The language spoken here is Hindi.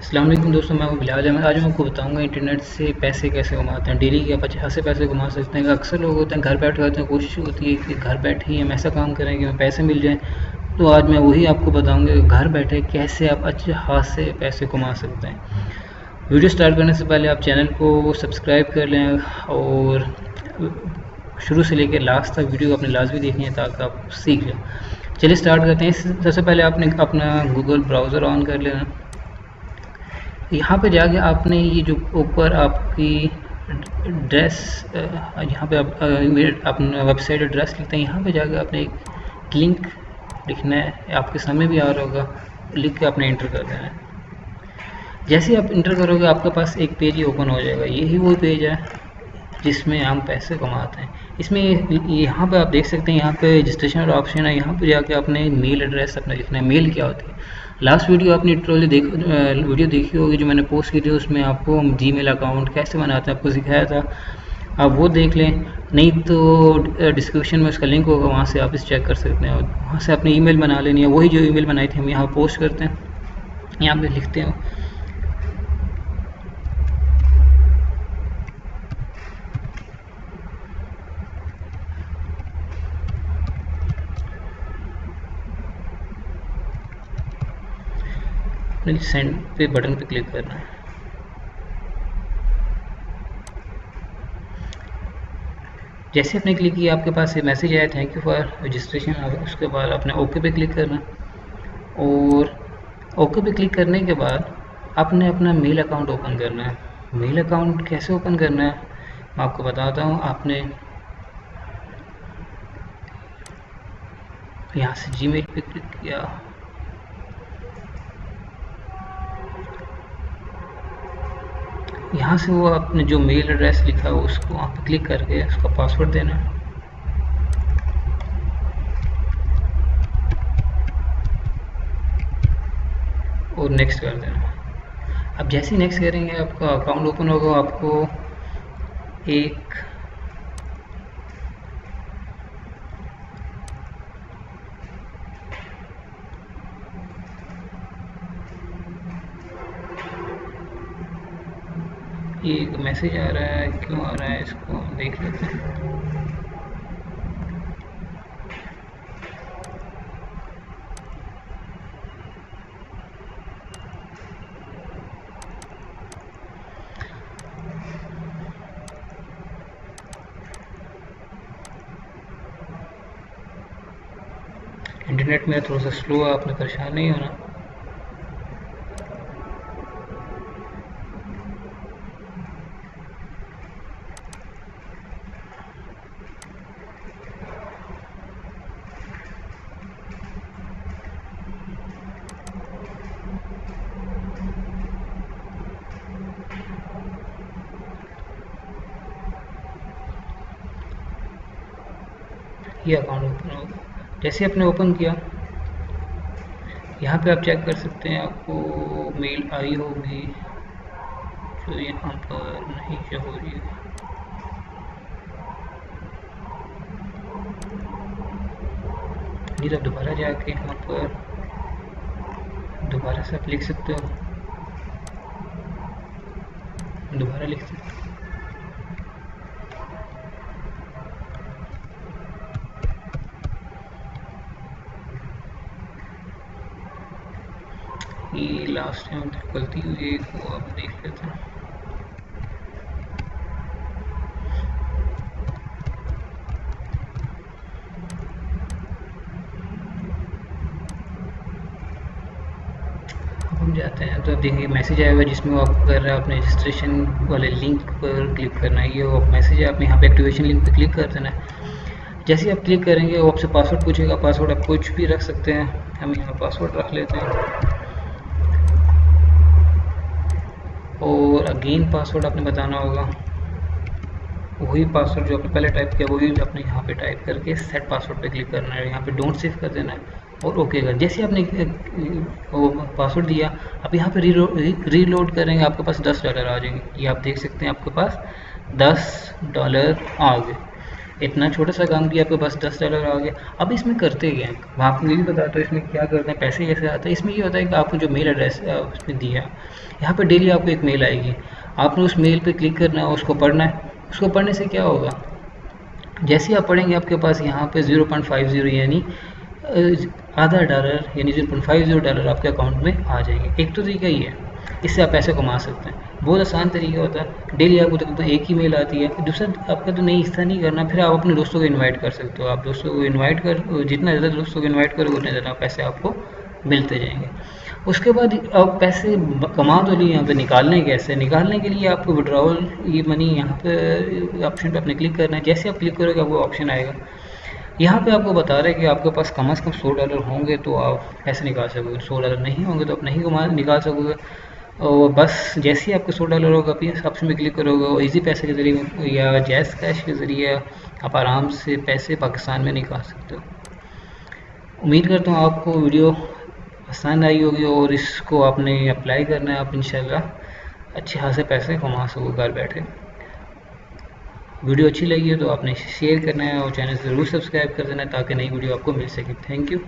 अस्सलाम वालेकुम दोस्तों, मैं हूं बिलाल अहमद। आज मैं आपको बताऊंगा इंटरनेट से पैसे कैसे कमाते हैं। डेली के आप 50 से पैसे कमा सकते हैं। अक्सर लोग होते हैं घर बैठे होते हैं, कोशिश होती है कि घर बैठे ही हम ऐसा काम करें कि हमें पैसे मिल जाएं। तो आज मैं वही आपको बताऊंगा कि घर बैठे कैसे आप अच्छे हाथ से पैसे कमा सकते हैं। वीडियो स्टार्ट करने से पहले आप चैनल को सब्सक्राइब कर लें और शुरू से लेकर लास्ट तक वीडियो अपने लाजमी देखें ताकि आप सीख लें। चलिए स्टार्ट करते हैं। सबसे पहले आपने अपना गूगल ब्राउज़र ऑन कर लेना। यहाँ पे जाके आपने ये जो ऊपर आपकी ड्रेस यहाँ पे आप अपना वेबसाइट एड्रेस लिखते हैं, यहाँ पे जाके आपने एक लिंक लिखना है। आपके सामने भी आ रहा होगा, लिख के आपने इंटर कर देना है। जैसे ही आप इंटर करोगे आपके पास एक पेज ही ओपन हो जाएगा। यही वो पेज है जिसमें हम पैसे कमाते हैं। इसमें यहाँ पे आप देख सकते हैं, यहाँ पे रजिस्ट्रेशन का ऑप्शन है। यहाँ पे जाके आपने मेल एड्रेस अपना लिखना है। मेल क्या होती है, लास्ट वीडियो आपने वीडियो देखी होगी जो मैंने पोस्ट की थी, उसमें आपको जीमेल अकाउंट कैसे बनाते हैं आपको सिखाया था। आप वो देख लें, नहीं तो डिस्क्रिप्शन में उसका लिंक होगा, वहाँ से आप इस चेक कर सकते हैं और वहाँ से अपनी ईमेल बना लेनी है। वही जो ईमेल बनाई थी हम यहाँ पोस्ट करते हैं, यहाँ पे लिखते हैं। सेंड पे बटन पे क्लिक करना है। जैसे आपने क्लिक किया आपके पास ये मैसेज आया, थैंक यू फॉर रजिस्ट्रेशन। उसके बाद आपने ओके पे क्लिक करना और ओके पे क्लिक करने के बाद आपने अपना मेल अकाउंट ओपन करना है। मेल अकाउंट कैसे ओपन करना है मैं आपको बताता हूँ। आपने यहाँ से जीमेल पे क्लिक किया, यहाँ से वो आपने जो मेल एड्रेस लिखा है उसको वहाँ पे क्लिक करके उसका पासवर्ड देना है और नेक्स्ट कर देना। अब जैसे ही नेक्स्ट करेंगे आपका अकाउंट ओपन होगा। आपको एक मैसेज आ रहा है, क्यों आ रहा है इसको देख लेते हैं। इंटरनेट में थोड़ा सा स्लो है, आपने परेशान नहीं होना। ये अकाउंट ओपन होगा। जैसे आपने ओपन किया, यहाँ पे आप चेक कर सकते हैं आपको मेल आई होगी जो यहाँ पर नहीं शो हो रही है। आप दोबारा जाके यहाँ पर दोबारा से आप लिख सकते हो, दोबारा लिख सकते हो। ये लास्ट टाइम गलती हुई है, वो आप देख लेते हैं। हम जाते हैं तो अब देखिए मैसेज आएगा जिसमें वो आपको कर रहा है अपने रजिस्ट्रेशन वाले लिंक पर क्लिक करना है। ये वो मैसेज है, आप यहाँ पे एक्टिवेशन लिंक पे क्लिक कर देना है। जैसे ही आप क्लिक करेंगे वो आपसे पासवर्ड पूछेगा। पासवर्ड आप कुछ भी रख सकते हैं, हम यहाँ पासवर्ड रख लेते हैं और अगेन पासवर्ड आपने बताना होगा। वही पासवर्ड जो आपने पहले टाइप किया वही आपने यहाँ पे टाइप करके सेट पासवर्ड पे क्लिक करना है। यहाँ पे डोंट सेव कर देना है और ओके कर। जैसे आपने वो पासवर्ड दिया, आप यहाँ पे रीलोड करेंगे, आपके पास $10 आ जाएंगे। ये आप देख सकते हैं आपके पास $10 आ गए। इतना छोटा सा काम किया, आपके पास $10 आ गया। अब इसमें करते क्या हैं, मैं आपको ये भी बताता हूँ इसमें क्या करते हैं, पैसे कैसे आते हैं। इसमें ये होता है कि आपको जो मेल एड्रेस उसमें दिया, यहाँ पर डेली आपको एक मेल आएगी, आपने उस मेल पर क्लिक करना है, उसको पढ़ना है। उसको पढ़ने से क्या होगा, जैसे ही आप पढ़ेंगे आपके पास यहाँ पे 0.50 यानी आधा डॉलर यानी $0.50 आपके अकाउंट में आ जाएंगे। एक तो तरीका ये है, इससे आप पैसे कमा सकते हैं, बहुत आसान तरीका होता है। डेली आपको तो एक ही मेल आती है। दूसरा आपका तो नहीं, हिस्सा नहीं करना, फिर आप अपने दोस्तों को इनवाइट कर सकते हो। आप दोस्तों को इनवाइट कर, जितना ज़्यादा दोस्तों को इनवाइट करोगे उतने ज़्यादा पैसे आपको मिलते जाएंगे। उसके बाद अब पैसे कमा तो लिए, यहाँ पे निकालने कैसे, निकालने के लिए आपको विड्रॉवल ये मनी यहाँ पे ऑप्शन पे आपने क्लिक करना है। जैसे आप क्लिक करोगे वो ऑप्शन आएगा, यहाँ पे आपको बता रहे हैं कि आपके पास कम से कम $100 होंगे तो आप पैसे निकाल सकोगे, $100 नहीं होंगे तो आप नहीं निकाल सकोगे। और बस जैसे ही आपके $100 होगा आप इस ऑप्शन पे क्लिक करोगे और इजी पैसे के ज़रिए या जैज़ कैश के ज़रिए आप आराम से पैसे पाकिस्तान में निकाल सकते हो। उम्मीद करता हूँ आपको वीडियो पसंद आई होगी और इसको आपने अप्लाई करना है, आप इंशाल्लाह अच्छे खासे पैसे कमा सको घर बैठे। वीडियो अच्छी लगी है तो आपने शेयर करना है और चैनल ज़रूर सब्सक्राइब कर देना है ताकि नई वीडियो आपको मिल सके। Thank you.